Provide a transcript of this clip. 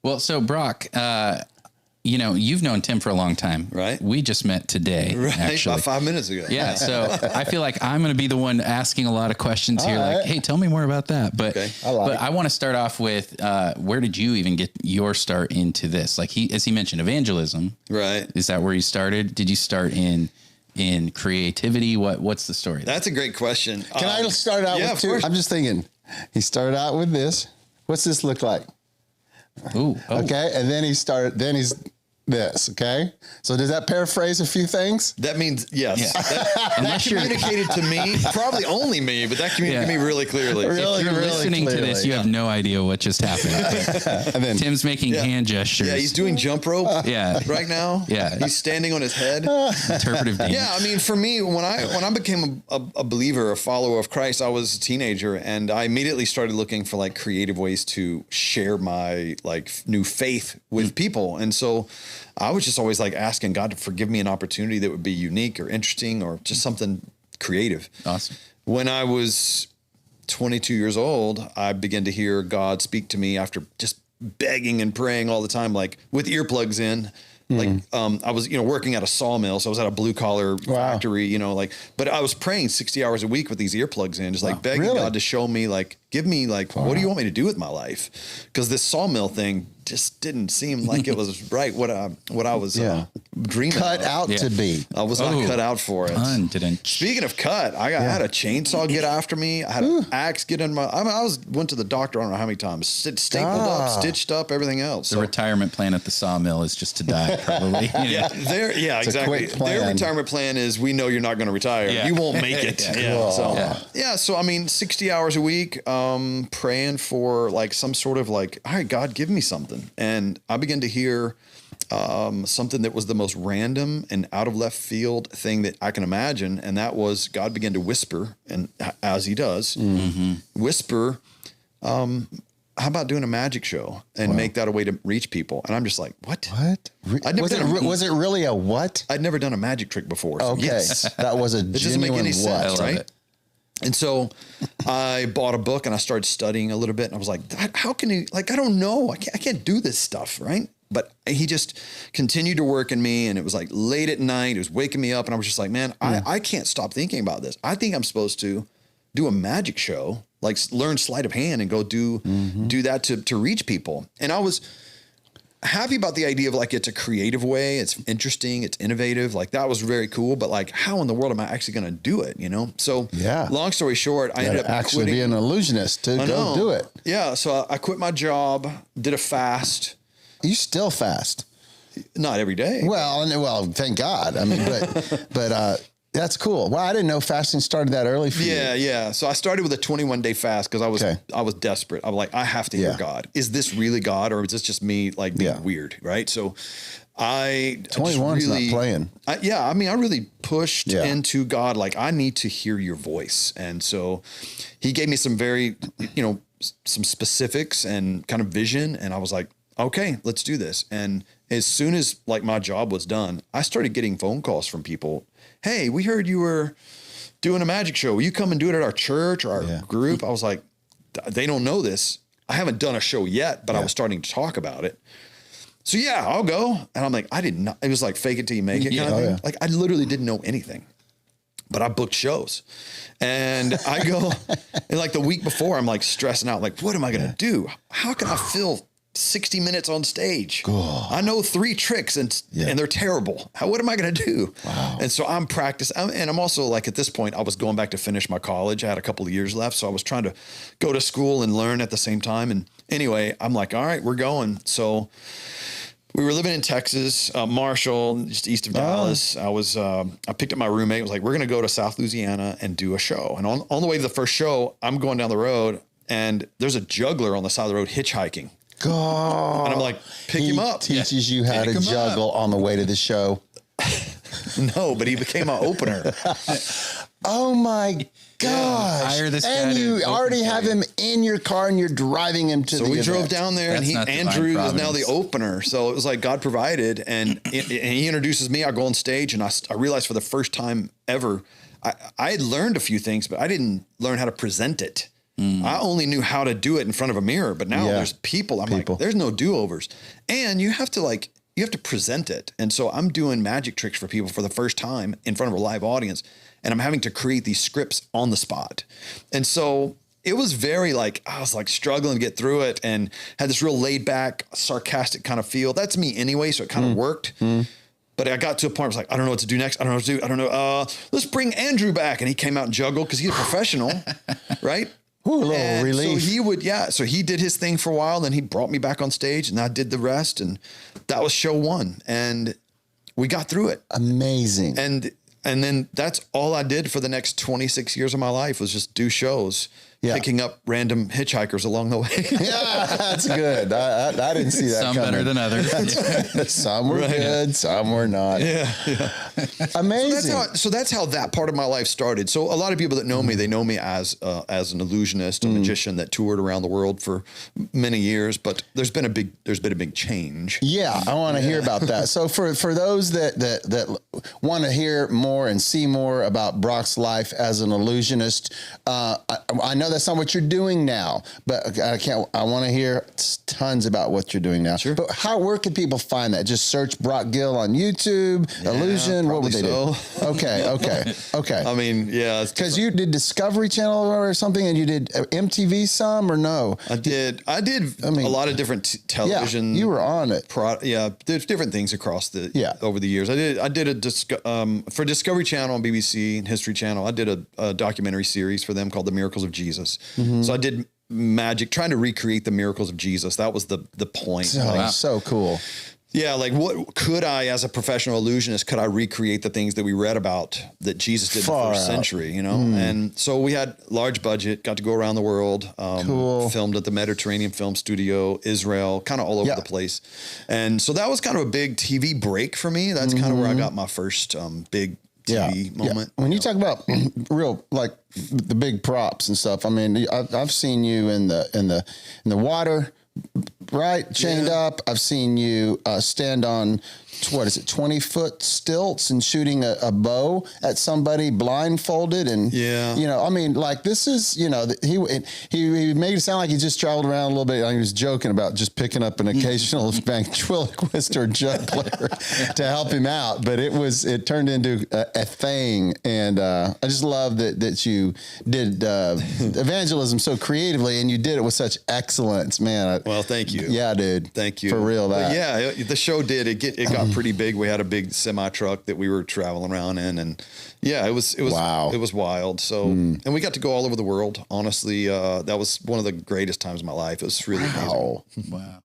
Well, so Brock, you've known Tim for a long time, right? We just met today, actually. About 5 minutes ago. Yeah. So I feel like I'm going to be the one asking a lot of questions here. All Like, right. hey, tell me more about that. But, Okay. I want to start off with, where did you even get your start into this? Like as he mentioned, evangelism, Right. Is that where you started? Did you start in creativity? What's the story? That's a great question. Can I start out with two? I'm just thinking, he started out with this. What's this look like? Ooh, oh. Okay. And then he's this. Okay. So does that paraphrase a few things? That means yes. Yeah. That communicated to me, probably only me, but that communicated to me really clearly. Really, If you're listening to this, you have no idea what just happened. And then Tim's making hand gestures. Yeah, he's doing jump rope. Yeah. Right now. Yeah. He's standing on his head. Interpretive dance. Yeah, I mean, for me, when I became a believer, a follower of Christ, I was a teenager, and I immediately started looking for like creative ways to share my like new faith with people, and so I was just always like asking God to forgive me an opportunity that would be unique or interesting or just something creative. Awesome. When I was 22 years old, I began to hear God speak to me after just begging and praying all the time, like with earplugs in. Like, I was, working at a sawmill. So I was at a blue collar factory, but I was praying 60 hours a week with these earplugs in, just like begging God to show me, like, give me like, what do you want me to do with my life? Because this sawmill thing just didn't seem like it was right. What I was dreaming cut of. out to be. I was not cut out for it. Speaking of cut, I had a chainsaw get after me. I had an axe get in my. Went to the doctor. I don't know how many times. Stapled up, stitched up, everything else. The retirement plan at the sawmill is just to die, probably. Yeah, exactly. Their retirement plan is we know you're not going to retire. Yeah. You won't make it. Cool. So I mean, 60 hours a week, praying for like some sort of like, all right, God, give me something. And I began to hear something that was the most random and out of left field thing that I can imagine. And that was God began to whisper, and as he does, whisper, how about doing a magic show and make that a way to reach people? And I'm just like, what? Was it really a what? I'd never done a magic trick before. So Okay. yes. That was a It doesn't make genuine any what. sense, right? it. And so I bought a book and I started studying a little bit, and I was like, how can you, like, I don't know. I can't do this stuff. Right. But he just continued to work in me, and it was like late at night. It was waking me up, and I was just like, man, I can't stop thinking about this. I think I'm supposed to do a magic show, like learn sleight of hand and go do that to reach people. And I was happy about the idea of like, it's a creative way. It's interesting. It's innovative. Like that was very cool, but like, how in the world am I actually going to do it? So long story short, I ended up actually quitting. be an illusionist to go do it. Yeah. So I quit my job, did a fast. You still fast. Not every day. Well, thank God. I mean, but that's cool. Well, I didn't know fasting started that early for you. Yeah. So I started with a 21-day fast because I was desperate. I was like, I have to hear God. Is this really God, or is this just me like being weird? Right. So 21's not playing. I really pushed into God. Like, I need to hear your voice. And so he gave me some very, some specifics and kind of vision. And I was like, okay, let's do this. And as soon as like my job was done, I started getting phone calls from people. Hey, we heard you were doing a magic show. Will you come and do it at our church or our group? I was like, they don't know this. I haven't done a show yet, but I was starting to talk about it. So I'll go. And I'm like, I did not, it was like fake it till you make it kind of thing. Like I literally didn't know anything, but I booked shows, and I go and like the week before I'm like stressing out. Like, what am I going to do? How can I fill 60 minutes on stage? I know 3 tricks and they're terrible. What am I going to do? Wow. And so I'm practicing. And I'm also like, at this point, I was going back to finish my college. I had a couple of years left. So I was trying to go to school and learn at the same time. And anyway, I'm like, all right, we're going. So we were living in Texas, Marshall, just east of Dallas. I picked up my roommate. I was like, we're going to go to South Louisiana and do a show. And on the way to the first show, I'm going down the road, and there's a juggler on the side of the road hitchhiking. God. And I'm like, pick him up. Teaches you how to juggle on the way to the show. No, but he became my opener. Oh my God. Hire this guy and to you open already have for you. him in your car and you're driving him to the So we drove event. down there, That's and not divine Andrew was now the providence. opener. So it was like God provided, and he introduces me. I go on stage, and I realized for the first time ever, I had learned a few things, but I didn't learn how to present it. I only knew how to do it in front of a mirror, but now there's people. I'm like, there's no do-overs. And you have to present it. And so I'm doing magic tricks for people for the first time in front of a live audience. And I'm having to create these scripts on the spot. And so it was very I was struggling to get through it and had this real laid back, sarcastic kind of feel. That's me anyway. So it kind of worked. But I got to a point where I was like, I don't know what to do next. I don't know what to do. I don't know. Let's bring Andrew back. And he came out and juggled because he's a professional, right? Ooh, a little relief. So he did his thing for a while. Then he brought me back on stage and I did the rest. And that was show 1. And we got through it. Amazing. And then that's all I did for the next 26 years of my life was just do shows. Picking up random hitchhikers along the way. Yeah, that's good. I didn't see that Some coming. better than others. Some were good, some were not. Yeah. Amazing. So that's how that part of my life started. So a lot of people that know me, they know me as an illusionist, a magician that toured around the world for many years. But there's been a big change. Yeah, I want to hear about that. So for those that want to hear more and see more about Brock's life as an illusionist, I know that's not what you're doing now, but I want to hear tons about what you're doing now. Sure. But where can people find that? Just search Brock Gill on YouTube, Illusion. What would they do? Okay. I mean, yeah. Because you did Discovery Channel or something, and you did MTV some or no? I did a lot of different television. Yeah, you were on it. There's different things across over the years. I did for Discovery Channel and BBC and History Channel. I did a documentary series for them called The Miracles of Jesus. So I did magic, trying to recreate the miracles of Jesus. That was the point. So cool. Yeah, what could I, as a professional illusionist, could I recreate the things that we read about that Jesus did in the first century, And so we had large budget, got to go around the world, filmed at the Mediterranean Film Studio, Israel, kind of all over the place. And so that was kind of a big TV break for me. That's kind of where I got my first big TV moment. When you talk about real, the big props and stuff, I mean, I've seen you in the water, right? Chained up. I've seen you stand on 20-foot stilts and shooting a bow at somebody blindfolded. And, I mean, this is, he made it sound like he just traveled around a little bit. He was joking about just picking up an occasional ventriloquist or juggler to help him out. But it turned into a thing. And I just love that you did evangelism so creatively and you did it with such excellence, man. Well, thank you. Yeah, dude. Thank you. For real. The show it got pretty big. We had a big semi truck that we were traveling around in, and it was wow. It was wild. So, and we got to go all over the world. Honestly, that was one of the greatest times of my life. It was really amazing. Wow.